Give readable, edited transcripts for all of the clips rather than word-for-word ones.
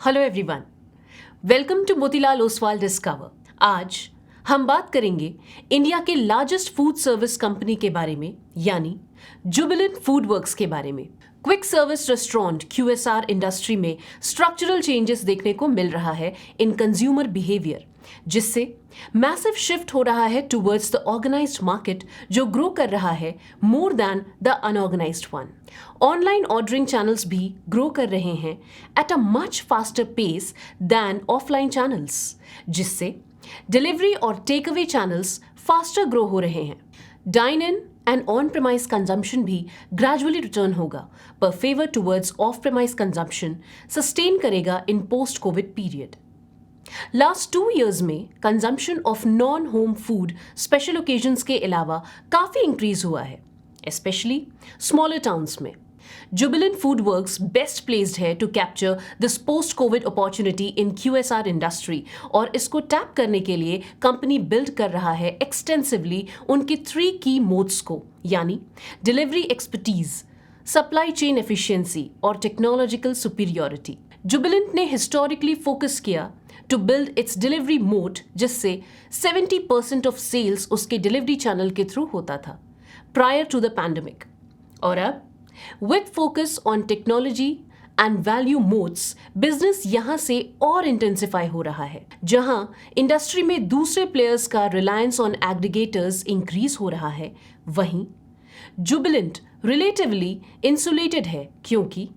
Hello everyone, welcome to Motilal Oswal Discover. आज हम बात करेंगे इंडिया के लार्जेस्ट फूड सर्विस कंपनी के बारे में, यानी जुबिलेंट फूडवर्क्स के बारे में। Quick service restaurant QSR industry में स्ट्रक्चरल चेंजेस देखने को मिल रहा है इन कंज्यूमर बिहेवियर, जिससे मैसिव शिफ्ट हो रहा है टुवर्ड्स द ऑर्गेनाइज्ड मार्केट, जो ग्रो कर रहा है more than the unorganised one. Online ordering channels भी ग्रो कर रहे हैं at a much faster pace than offline channels, जिससे डिलीवरी और take away channels faster grow हो रहे हैं। Dine in and on premise consumption भी ग्रेजुअली रिटर्न होगा, पर favour towards of premise consumption sustain करेगा in post covid period. Last 2 years में consumption of non home food special occasions के अलावा काफ़ी इंक्रीज हुआ है, स्पेशली स्मॉलर टाउन्स में। जुबिलेंट फूडवर्क्स बेस्ट प्लेस्ड है to capture this post Covid opportunity in QSR industry, और इसको टैप करने के लिए कंपनी बिल्ड कर रहा है एक्सटेंसिवली उनके 3 की मोड्स को, यानी delivery expertise, supply chain efficiency और टेक्नोलॉजिकल सुपीरियोरिटी। जुबिलेंट ने हिस्टोरिकली फोकस किया to build its delivery mode, जिससे 70% ऑफ सेल्स उसके डिलीवरी चैनल के थ्रू होता था प्रायर टू द पैंडेमिक। और अब with focus on technology and value modes, business यहां से और इंटेंसिफाई हो रहा है। जहां इंडस्ट्री में दूसरे प्लेयर्स का रिलायंस ऑन एग्रीगेटर्स इंक्रीज हो रहा है, वहीं जुबिलेंट रिलेटिवली इंसुलेटेड है, क्योंकि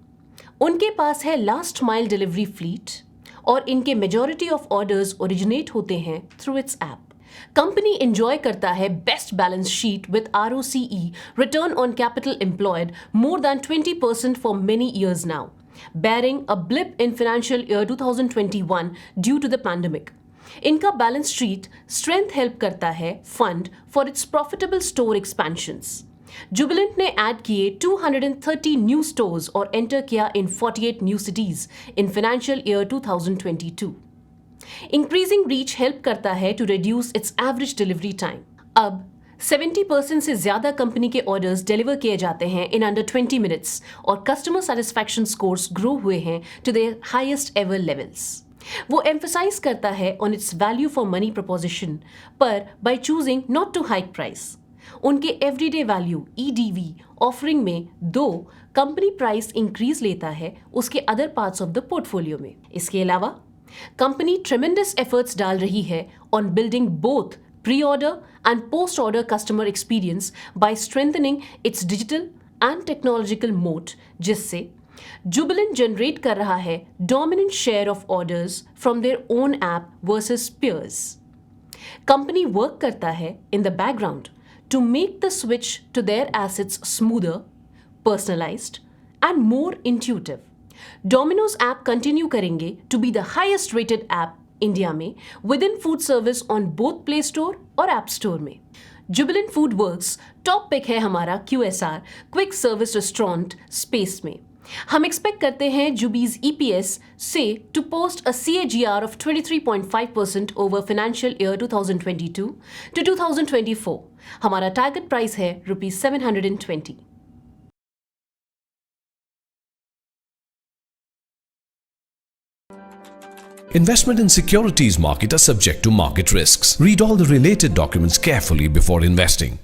उनके पास है लास्ट माइल डिलीवरी फ्लीट और इनके मेजॉरिटी ऑफ ऑर्डर्स ओरिजिनेट होते हैं through it's app. Company enjoy करता है best balance sheet with ROCE, return on capital employed, more than 20% for many years now, bearing a blip in financial year 2021 due to the pandemic. इनका balance sheet strength help करता है fund for its profitable store expansions. Jubilant ने add किए 230 new stores और enter किया in 48 new cities in financial year 2022। Increasing reach help करता है to reduce its average delivery time. अब 70% से ज्यादा कंपनी के ऑर्डर्स डिलीवर किए जाते हैं इन अंडर 20 मिनट्स, और कस्टमर सेटिस्फैक्शन स्कोर्स ग्रो हुए हैं to their highest ever levels. वो एम्फसाइज करता है on its value for money proposition, पर by choosing not to hike price. उनके एवरीडे वैल्यू EDV ऑफरिंग में दो कंपनी प्राइस इंक्रीज लेता है उसके other parts of the portfolio में। इसके अलावा कंपनी ट्रेमेंडस एफर्ट्स डाल रही है on building both pre order and post order customer experience by strengthening it's digital and technological mode, जिससे जुबिलेंट जनरेट कर रहा है dominant share of orders from their own app versus peers। Company work करता है in the background to make the switch to their assets smoother, personalized and more intuitive. Domino's app continue करेंगे to be the highest rated app India में within food service on both Play Store और App Store में। Jubilant Foodworks top pick है हमारा QSR quick service restaurant space में। हम expect करते हैं जुबीज EPS से to post a CAGR of 23.5% over financial year 2022 to 2024। हमारा टारगेट प्राइस है ₹720। Investment in securities market are subject to market risks. Read all the related documents carefully before investing.